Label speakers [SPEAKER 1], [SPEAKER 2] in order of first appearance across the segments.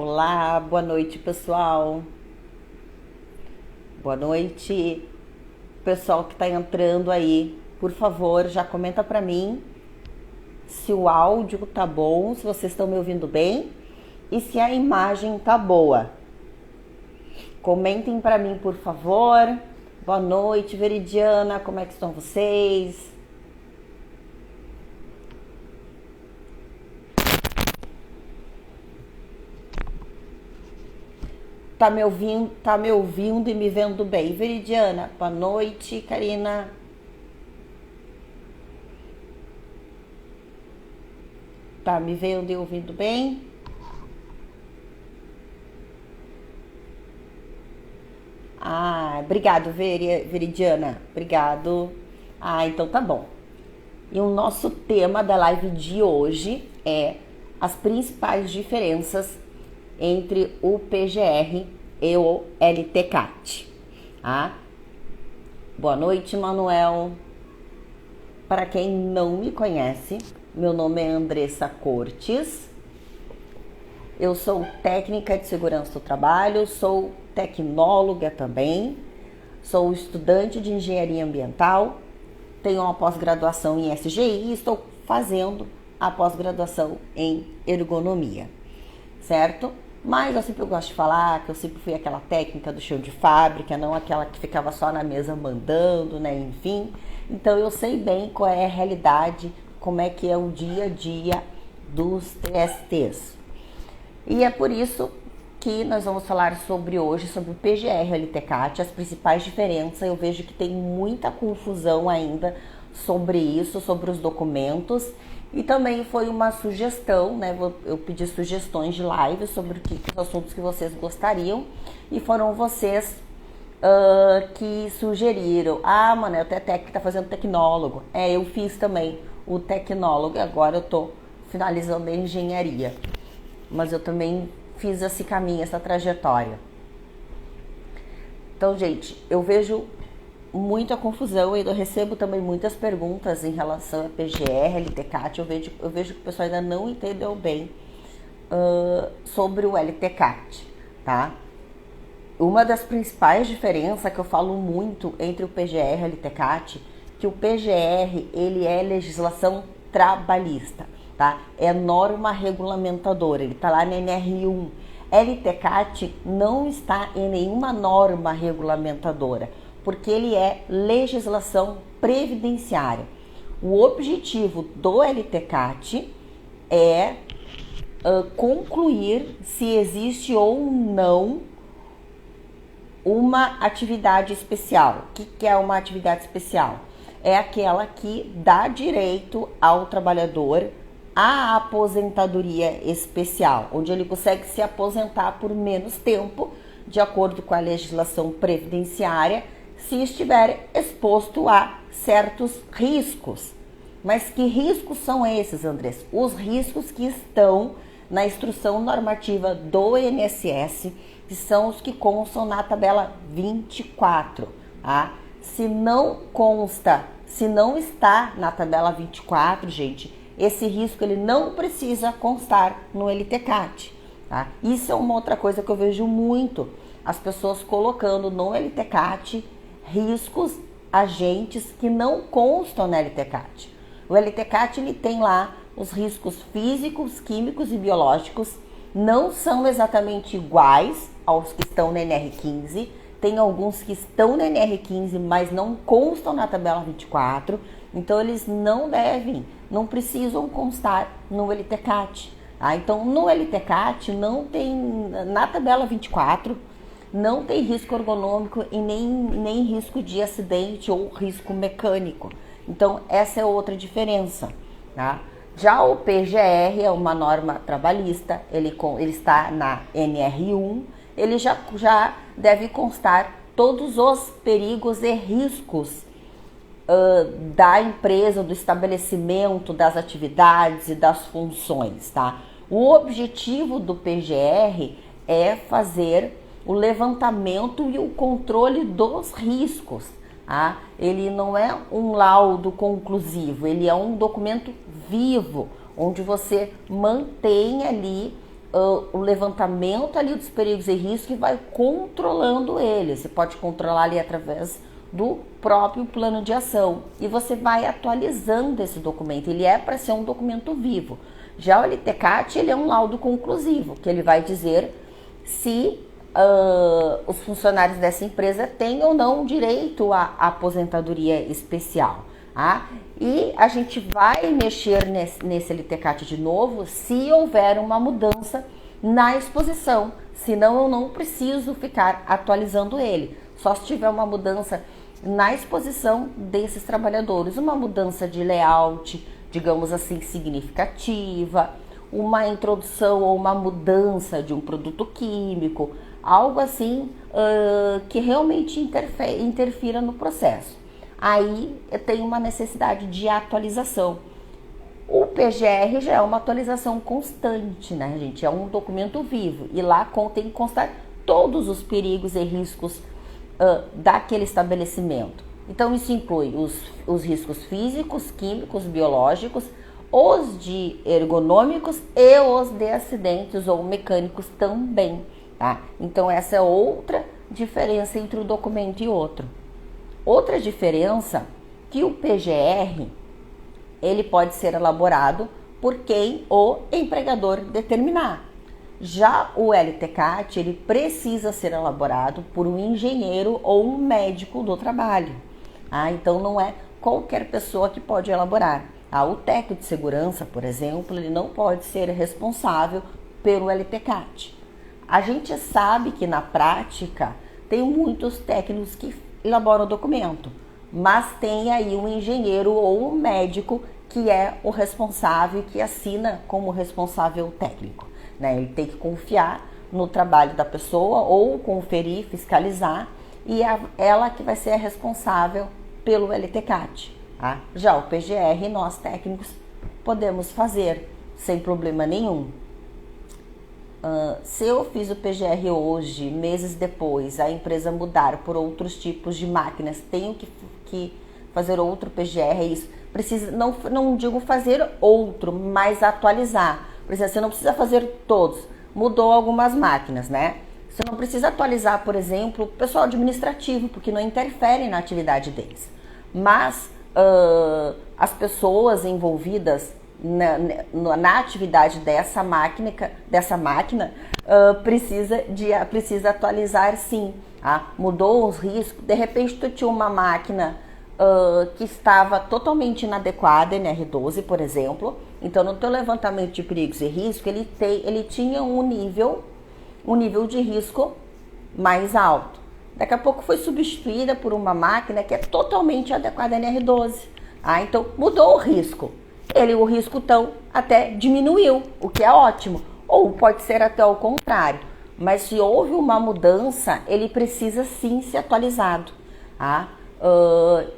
[SPEAKER 1] Olá, boa noite, pessoal. Boa noite, pessoal que está entrando aí. Por favor, já comenta para mim se o áudio tá bom, se vocês estão me ouvindo bem e se a imagem tá boa. Comentem para mim, por favor. Boa noite, Veridiana, como é que estão vocês? Tá me ouvindo e me vendo bem? Veridiana, boa noite, Karina. Tá me vendo e ouvindo bem? Obrigado, Veridiana. Obrigado. Então tá bom. E o nosso tema da live de hoje é as principais diferenças entre o PGR e o LTCAT. Boa noite, Manuel. Para quem não me conhece, meu nome é Andressa Cortes. Eu sou técnica de segurança do trabalho, sou tecnóloga também, sou estudante de engenharia ambiental, tenho uma pós-graduação em SGI e estou fazendo a pós-graduação em ergonomia, certo? Mas eu sempre gosto de falar que eu sempre fui aquela técnica do chão de fábrica, não aquela que ficava só na mesa mandando, né? Enfim, então eu sei bem qual é a realidade, como é que é o dia a dia dos TSTs. E é por isso que nós vamos falar hoje sobre o PGR e o LTCAT, as principais diferenças. Eu vejo que tem muita confusão ainda sobre isso, sobre os documentos. E também foi uma sugestão, né? Eu pedi sugestões de live sobre os assuntos que vocês gostariam. E foram vocês que sugeriram. Manel, tu é técnico, tá fazendo tecnólogo. Eu fiz também o tecnólogo e agora eu tô finalizando a engenharia. Mas eu também fiz esse caminho, essa trajetória. Então, gente, eu vejo muita confusão e eu recebo também muitas perguntas em relação a PGR, LTCAT. Eu vejo que o pessoal ainda não entendeu bem sobre o LTCAT, tá? Uma das principais diferenças que eu falo muito entre o PGR e o LTCAT, que o PGR, ele é legislação trabalhista, tá? É norma regulamentadora, ele tá lá na NR1. LTCAT não está em nenhuma norma regulamentadora, porque ele é legislação previdenciária. O objetivo do LTCAT é concluir se existe ou não uma atividade especial. O que é uma atividade especial? É aquela que dá direito ao trabalhador à aposentadoria especial, onde ele consegue se aposentar por menos tempo, de acordo com a legislação previdenciária, se estiver exposto a certos riscos. Mas que riscos são esses, Andrés? Os riscos que estão na instrução normativa do INSS, que são os que constam na tabela 24, tá? Se não consta, se não está na tabela 24, gente, esse risco ele não precisa constar no LTCAT, tá? Isso é uma outra coisa que eu vejo muito, as pessoas colocando no LTCAT riscos, agentes que não constam no LTCAT. O LTCAT ele tem lá os riscos físicos, químicos e biológicos, não são exatamente iguais aos que estão na NR15, tem alguns que estão na NR15, mas não constam na tabela 24, então eles não precisam constar no LTCAT. Tá? Então no LTCAT não tem, na tabela 24, não tem risco ergonômico e nem risco de acidente ou risco mecânico. Então essa é outra diferença. Tá? Já o PGR é uma norma trabalhista, ele está na NR1, ele já deve constar todos os perigos e riscos da empresa, do estabelecimento, das atividades e das funções, tá? O objetivo do PGR é fazer o levantamento e o controle dos riscos, tá? Ele não é um laudo conclusivo, ele é um documento vivo, onde você mantém ali o levantamento ali dos perigos e riscos e vai controlando ele. Você pode controlar ali através do próprio plano de ação e você vai atualizando esse documento. Ele é para ser um documento vivo. Já o LTCAT, ele é um laudo conclusivo, que ele vai dizer se os funcionários dessa empresa têm ou não direito à aposentadoria especial. Tá? E a gente vai mexer nesse LTCAT de novo se houver uma mudança na exposição. Senão eu não preciso ficar atualizando ele. Só se tiver uma mudança na exposição desses trabalhadores. Uma mudança de layout, digamos assim, significativa. Uma introdução ou uma mudança de um produto químico. Algo assim que realmente interfira no processo. Aí eu tenho uma necessidade de atualização. O PGR já é uma atualização constante, né, gente? É um documento vivo e lá tem que constar todos os perigos e riscos daquele estabelecimento. Então isso inclui os riscos físicos, químicos, biológicos, os de ergonômicos e os de acidentes ou mecânicos também, tá? Então essa é outra diferença entre um documento e outro. Outra diferença que o PGR ele pode ser elaborado por quem o empregador determinar. Já o LTCAT ele precisa ser elaborado por um engenheiro ou um médico do trabalho. Então não é qualquer pessoa que pode elaborar. O técnico de segurança, por exemplo, ele não pode ser responsável pelo LTCAT. A gente sabe que na prática tem muitos técnicos que elaboram o documento, mas tem aí um engenheiro ou um médico que é o responsável, que assina como responsável técnico, né? Ele tem que confiar no trabalho da pessoa ou conferir, fiscalizar, e é ela que vai ser a responsável pelo LTCAT. Tá? Já o PGR, nós técnicos podemos fazer sem problema nenhum. Se eu fiz o PGR hoje, meses depois, a empresa mudar por outros tipos de máquinas, tenho que fazer outro PGR, isso precisa, não digo fazer outro, mas atualizar. Você não precisa fazer todos, mudou algumas máquinas, né? Você não precisa atualizar, por exemplo, o pessoal administrativo, porque não interfere na atividade deles. Mas as pessoas envolvidas na atividade dessa máquina precisa atualizar, sim. Mudou os riscos, de repente tu tinha uma máquina que estava totalmente inadequada, NR12, por exemplo. Então no teu levantamento de perigos e risco ele tinha um nível de risco mais alto. Daqui a pouco foi substituída por uma máquina que é totalmente adequada à NR12. Então mudou o risco. O risco então até diminuiu, o que é ótimo. Ou pode ser até o contrário. Mas se houve uma mudança, ele precisa sim ser atualizado.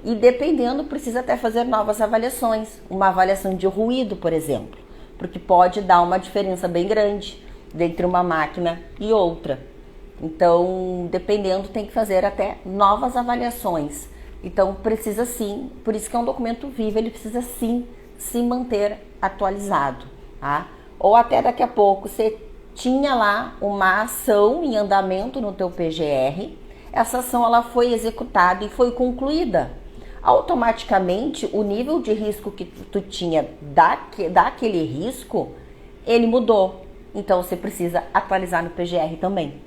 [SPEAKER 1] E dependendo, precisa até fazer novas avaliações. Uma avaliação de ruído, por exemplo. Porque pode dar uma diferença bem grande entre uma máquina e outra. Então, dependendo, tem que fazer até novas avaliações. Então, precisa sim, por isso que é um documento vivo, ele precisa sim se manter atualizado, tá? Ou até daqui a pouco você tinha lá uma ação em andamento no teu PGR, essa ação ela foi executada e foi concluída. Automaticamente o nível de risco que tu tinha daquele risco, ele mudou. Então você precisa atualizar no PGR também.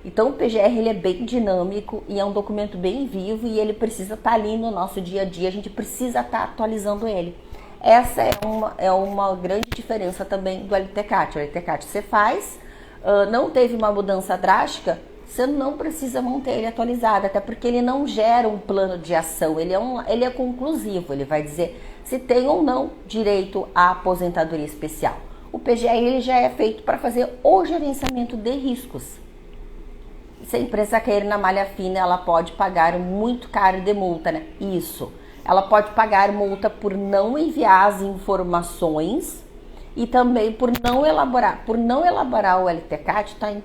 [SPEAKER 1] Então o PGR ele é bem dinâmico e é um documento bem vivo e ele precisa estar ali no nosso dia a dia, a gente precisa estar atualizando ele. Essa é uma grande diferença também do LTCAT. O LTCAT você faz, não teve uma mudança drástica, você não precisa manter ele atualizado, até porque ele não gera um plano de ação, ele é conclusivo, ele vai dizer se tem ou não direito à aposentadoria especial. O PGR ele já é feito para fazer o gerenciamento de riscos. Se a empresa cair na malha fina, ela pode pagar muito caro de multa, né? Isso. Ela pode pagar multa por não enviar as informações e também por não elaborar o LTCAT, está em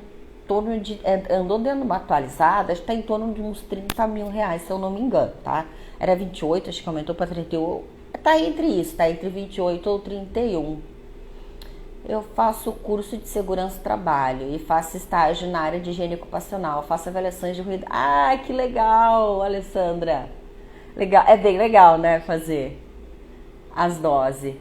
[SPEAKER 1] torno de, andou dando uma atualizada, está em torno de uns 30 mil reais, se eu não me engano, tá? Era 28, acho que aumentou para 31, tá entre isso, tá entre 28 ou 31. Eu faço curso de segurança do trabalho e faço estágio na área de higiene ocupacional, faço avaliações de ruído. Ah, que legal, Alessandra. Legal, é bem legal, né, fazer as doses.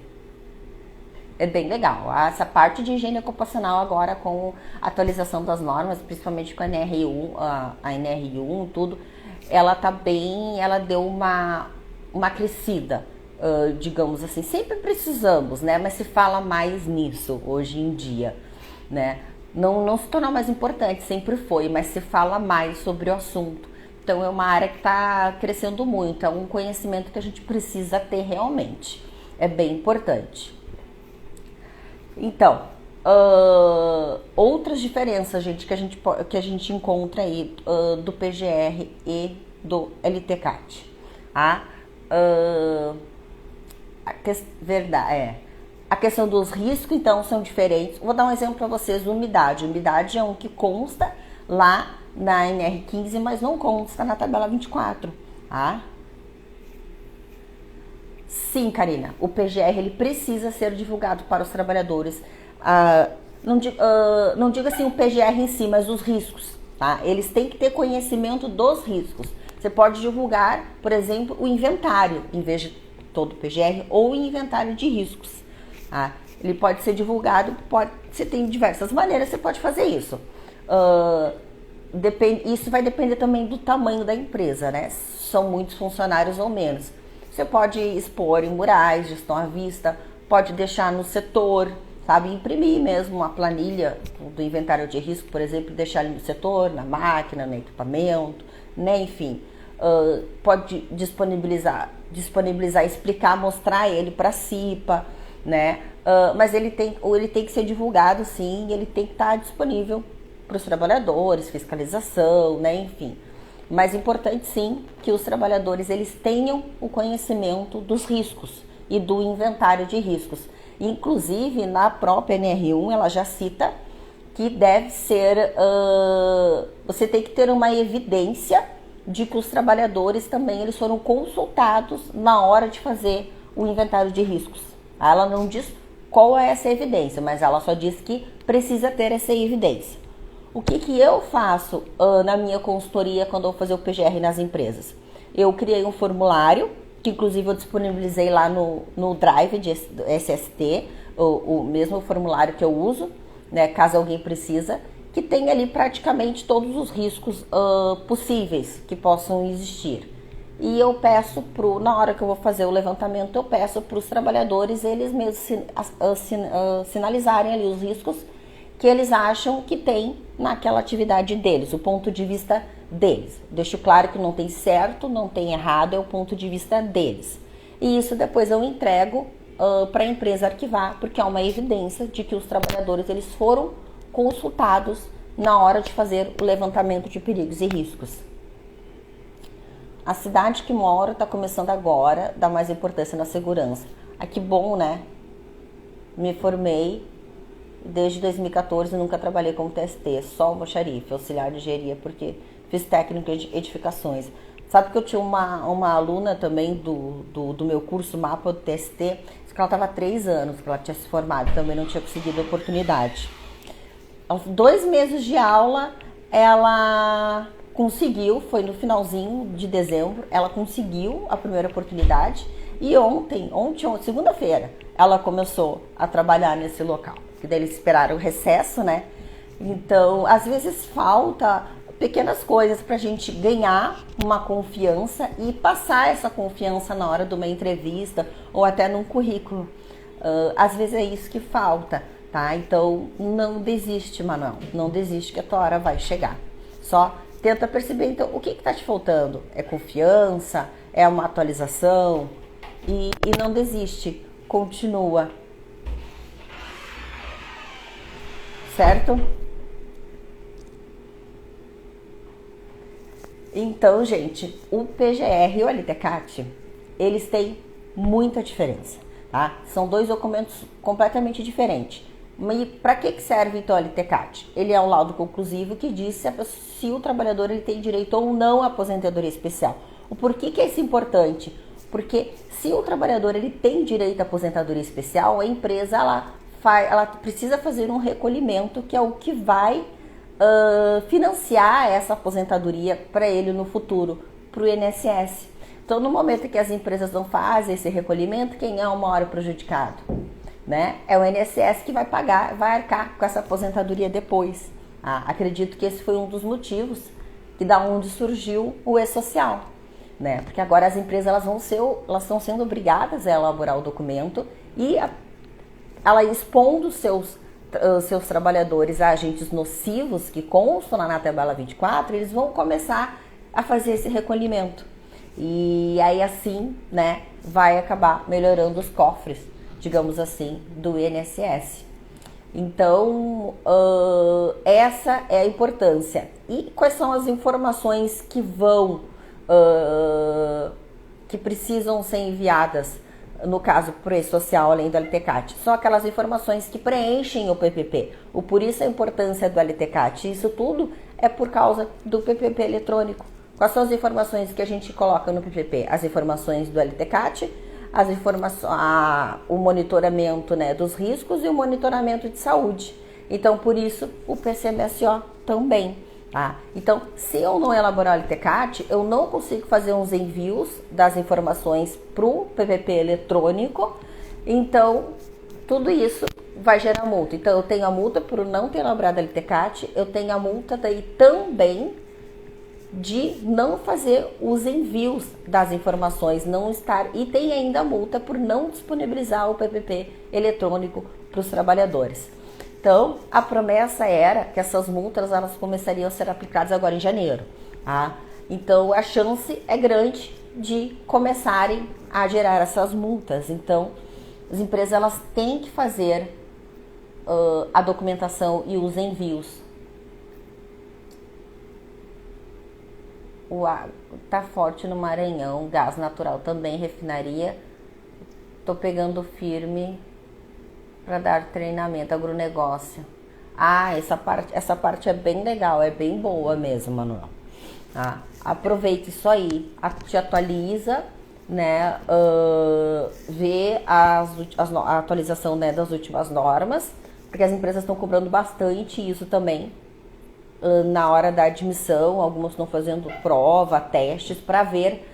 [SPEAKER 1] É bem legal. Essa parte de higiene ocupacional agora com a atualização das normas, principalmente com a NR1, a NR1, tudo, ela tá bem, ela deu uma crescida, digamos assim. Sempre precisamos, né? Mas se fala mais nisso hoje em dia, né? Não se tornou mais importante, sempre foi, mas se fala mais sobre o assunto. Então é uma área que está crescendo muito, é um conhecimento que a gente precisa ter realmente. É bem importante. Então, outras diferenças, gente, que a gente encontra aí do PGR e do LTCAT. Tá? A questão dos riscos, então, são diferentes. Vou dar um exemplo para vocês, umidade. Umidade é um que consta lá na NR15, mas não consta na tabela 24. Tá? Sim, Karina, o PGR ele precisa ser divulgado para os trabalhadores. Não digo assim o PGR em si, mas os riscos. Tá? Eles têm que ter conhecimento dos riscos. Você pode divulgar, por exemplo, o inventário, em vez de todo o PGR, ou o inventário de riscos. Tá? Ele pode ser divulgado, você tem diversas maneiras, você pode fazer isso. Isso vai depender também do tamanho da empresa, né? São muitos funcionários ou menos. Você pode expor em murais, gestão à vista, pode deixar no setor, sabe? Imprimir mesmo uma planilha do inventário de risco, por exemplo, deixar ali no setor, na máquina, no equipamento, né? Enfim, pode disponibilizar, explicar, mostrar ele para a CIPA, né? Mas ele tem que ser divulgado, sim, ele tem que estar disponível para os trabalhadores, fiscalização, né? Enfim. Mas é importante sim que os trabalhadores eles tenham o conhecimento dos riscos e do inventário de riscos. Inclusive na própria NR1 ela já cita que deve ser, você tem que ter uma evidência de que os trabalhadores também eles foram consultados na hora de fazer o inventário de riscos. Ela não diz qual é essa evidência, mas ela só diz que precisa ter essa evidência. O que eu faço na minha consultoria quando eu vou fazer o PGR nas empresas? Eu criei um formulário, que inclusive eu disponibilizei lá no Drive de SST, o mesmo formulário que eu uso, né, caso alguém precisa, que tem ali praticamente todos os riscos possíveis que possam existir. E eu peço, na hora que eu vou fazer o levantamento, eu peço para os trabalhadores eles mesmos sinalizarem ali os riscos que eles acham que tem naquela atividade deles, o ponto de vista deles. Deixo claro que não tem certo, não tem errado, é o ponto de vista deles. E isso depois eu entrego para a empresa arquivar, porque é uma evidência de que os trabalhadores eles foram consultados na hora de fazer o levantamento de perigos e riscos. A cidade que moro está começando agora a dar mais importância na segurança. Ah, que bom, né? Me formei desde 2014, nunca trabalhei como TST, só almoxarife, auxiliar de engenharia, porque fiz técnico de edificações. Sabe que eu tinha uma aluna também do meu curso Mapa do TST, que ela estava há 3 anos que ela tinha se formado, também não tinha conseguido a oportunidade. Aos 2 meses de aula, ela conseguiu, foi no finalzinho de dezembro, ela conseguiu a primeira oportunidade e ontem, segunda-feira, ela começou a trabalhar nesse local. Que daí eles esperaram o recesso, né? Então, às vezes falta pequenas coisas para a gente ganhar uma confiança e passar essa confiança na hora de uma entrevista ou até num currículo. Às vezes é isso que falta, tá? Então, não desiste, Manuel. Não desiste que a tua hora vai chegar. Só tenta perceber, então, o que está te faltando? É confiança? É uma atualização? E não desiste. Continua. Certo? Então, gente, o PGR e o LTCAT, eles têm muita diferença, tá? São 2 documentos completamente diferentes. E para que serve então o LTCAT? Ele é um laudo conclusivo que diz se o trabalhador ele tem direito ou não à aposentadoria especial. O porquê que é isso importante? Porque se o trabalhador ele tem direito à aposentadoria especial, a empresa ela ela precisa fazer um recolhimento, que é o que vai financiar essa aposentadoria para ele no futuro, para o INSS. Então, no momento que as empresas não fazem esse recolhimento, quem é o maior prejudicado? Né? É o INSS que vai pagar, vai arcar com essa aposentadoria depois. Acredito que esse foi um dos motivos que da onde surgiu o e-social, né? Porque agora as empresas elas estão sendo obrigadas a elaborar o documento e ela expondo seus trabalhadores a agentes nocivos que constam na tabela 24, eles vão começar a fazer esse recolhimento. E aí assim, né, vai acabar melhorando os cofres, digamos assim, do INSS. Então, essa é a importância. E quais são as informações que que precisam ser enviadas, no caso, para o e-social, além do LTCAT? São aquelas informações que preenchem o PPP. Por isso a importância do LTCAT. Isso tudo é por causa do PPP eletrônico. Quais são as informações que a gente coloca no PPP? As informações do LTCAT, as informações, o monitoramento, né, dos riscos e o monitoramento de saúde. Então, por isso, o PCMSO também. Tá? Então, se eu não elaborar o LTCAT, eu não consigo fazer uns envios das informações para o PPP eletrônico. Então, tudo isso vai gerar multa. Então, eu tenho a multa por não ter elaborado o LTCAT, eu tenho a multa daí também de não fazer os envios das informações, não estar, e tem ainda a multa por não disponibilizar o PPP eletrônico para os trabalhadores. Então, a promessa era que essas multas elas começariam a ser aplicadas agora em janeiro. Tá? Então, a chance é grande de começarem a gerar essas multas. Então, as empresas elas têm que fazer a documentação e os envios. O água tá forte no Maranhão, gás natural também, refinaria. Tô pegando firme para dar treinamento, agronegócio. Essa parte é bem legal, é bem boa mesmo, Manuel. Aproveita isso aí, te atualiza, né? Vê a atualização, né, das últimas normas, porque as empresas estão cobrando bastante isso também. Na hora da admissão, algumas estão fazendo prova, testes, para ver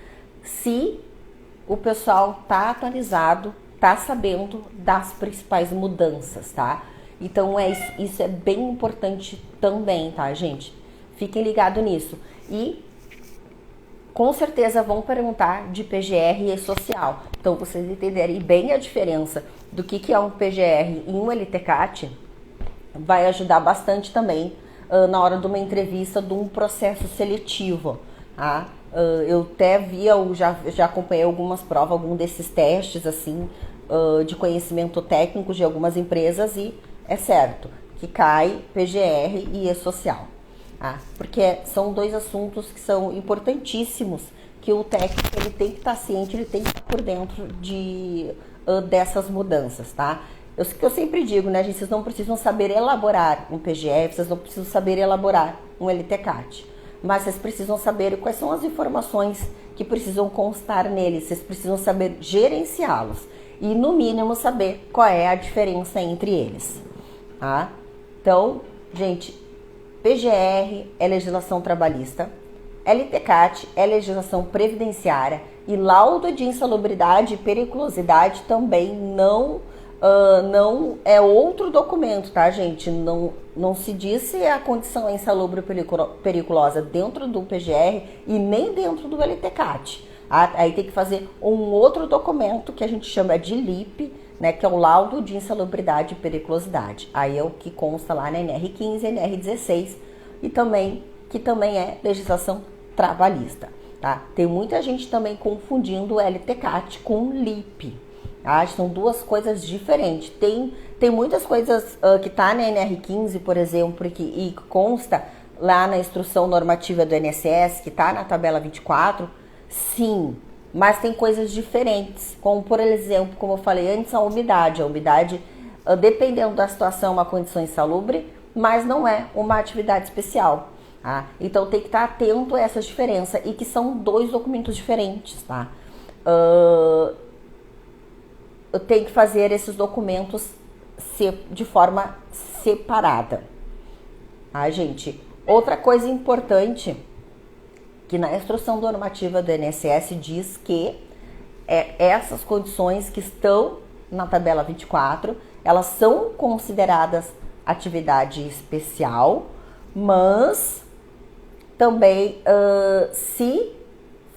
[SPEAKER 1] se o pessoal está atualizado, está sabendo das principais mudanças, tá? Então, isso é bem importante também, tá, gente? Fiquem ligados nisso. E, com certeza, vão perguntar de PGR e social. Então, vocês entenderem bem a diferença do que é um PGR e um LTCAT, vai ajudar bastante também na hora de uma entrevista, de um processo seletivo. Tá? Eu até já acompanhei algumas provas, algum desses testes assim, de conhecimento técnico de algumas empresas, e é certo que cai PGR e e-social. Tá? Porque são dois assuntos que são importantíssimos, que o técnico ele tem que estar ciente, ele tem que estar por dentro dessas mudanças, tá? Eu sempre digo, né, gente, vocês não precisam saber elaborar um PGR, vocês não precisam saber elaborar um LTCAT, mas vocês precisam saber quais são as informações que precisam constar neles, vocês precisam saber gerenciá-los e, no mínimo, saber qual é a diferença entre eles. Tá? Então, gente, PGR é legislação trabalhista, LTCAT é legislação previdenciária e laudo de insalubridade e periculosidade também não é outro documento, tá, gente? Não se diz se a condição é insalubre ou periculosa dentro do PGR e nem dentro do LTCAT. Aí tem que fazer um outro documento que a gente chama de LIP, né, que é o laudo de insalubridade e periculosidade. Aí é o que consta lá na NR15 e NR16 e que também é legislação trabalhista, tá? Tem muita gente também confundindo o LTCAT com LIP. São duas coisas diferentes. Tem muitas coisas que tá na NR15, por exemplo, e consta lá na instrução normativa do INSS, que tá na tabela 24, sim, mas tem coisas diferentes, como por exemplo, como eu falei antes, a umidade. A umidade, dependendo da situação, é uma condição insalubre, mas não é uma atividade especial. Tá? Então tem que estar atento a essa diferença, e que são dois documentos diferentes, tá? Eu tenho que fazer esses documentos de forma separada. Gente, outra coisa importante que na instrução normativa do INSS diz que essas condições que estão na tabela 24, elas são consideradas atividade especial, mas também se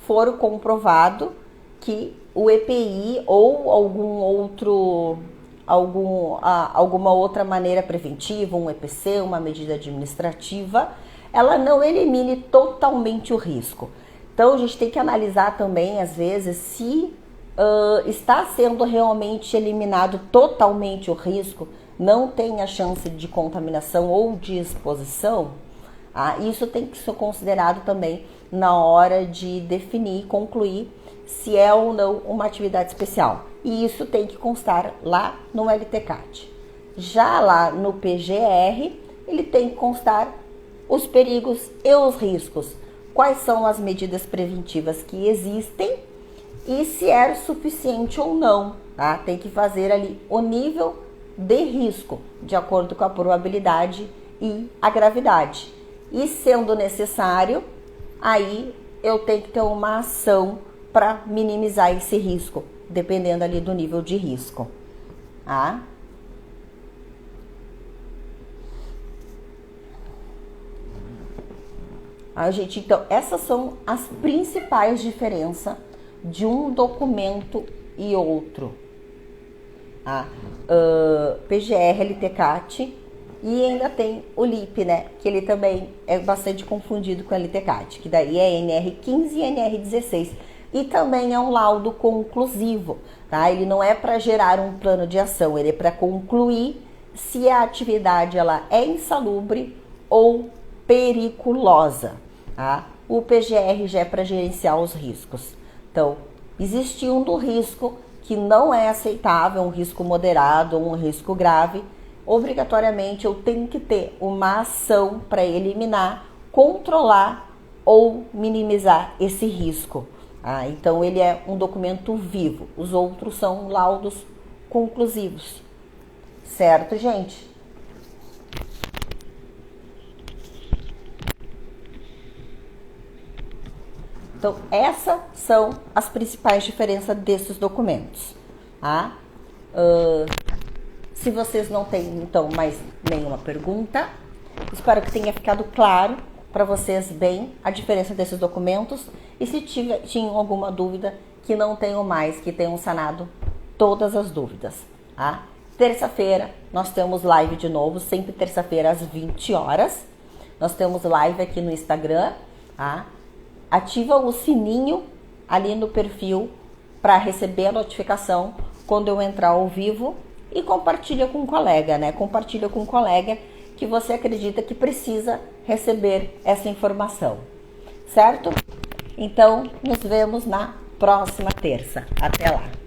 [SPEAKER 1] for comprovado que o EPI ou alguma outra maneira preventiva, um EPC, uma medida administrativa, ela não elimine totalmente o risco. Então a gente tem que analisar também, às vezes, se está sendo realmente eliminado totalmente o risco, não tem a chance de contaminação ou de exposição. Isso tem que ser considerado também na hora de definir e concluir se é ou não uma atividade especial. E isso tem que constar lá no LTCAT. Já lá no PGR, ele tem que constar os perigos e os riscos. Quais são as medidas preventivas que existem e se é suficiente ou não. Tem que fazer ali o nível de risco, de acordo com a probabilidade e a gravidade. E sendo necessário, aí eu tenho que ter uma ação para minimizar esse risco, dependendo ali do nível de risco. Gente, então essas são as principais diferenças de um documento e outro. PGR, LTCAT e ainda tem o LIP, né? Que ele também é bastante confundido com o LTCAT, que daí é NR15 e NR16. E também é um laudo conclusivo, Ele não é para gerar um plano de ação, ele é para concluir se a atividade ela é insalubre ou periculosa, O PGR já é para gerenciar os riscos. Então, existindo um risco que não é aceitável, um risco moderado ou um risco grave, obrigatoriamente eu tenho que ter uma ação para eliminar, controlar ou minimizar esse risco. Então ele é um documento vivo, os outros são laudos conclusivos. Certo, gente? Então, essas são as principais diferenças desses documentos. Se vocês não têm, então, mais nenhuma pergunta, espero que tenha ficado claro para vocês bem a diferença desses documentos. E se tinham alguma dúvida, que não tenham mais, que tenham sanado todas as dúvidas. Terça-feira nós temos live de novo, sempre terça-feira às 20 horas. Nós temos live aqui no Instagram, Ativa o sininho ali no perfil para receber a notificação quando eu entrar ao vivo e compartilha com um colega, Compartilha com um colega que você acredita que precisa receber essa informação, certo? Então, nos vemos na próxima terça. Até lá!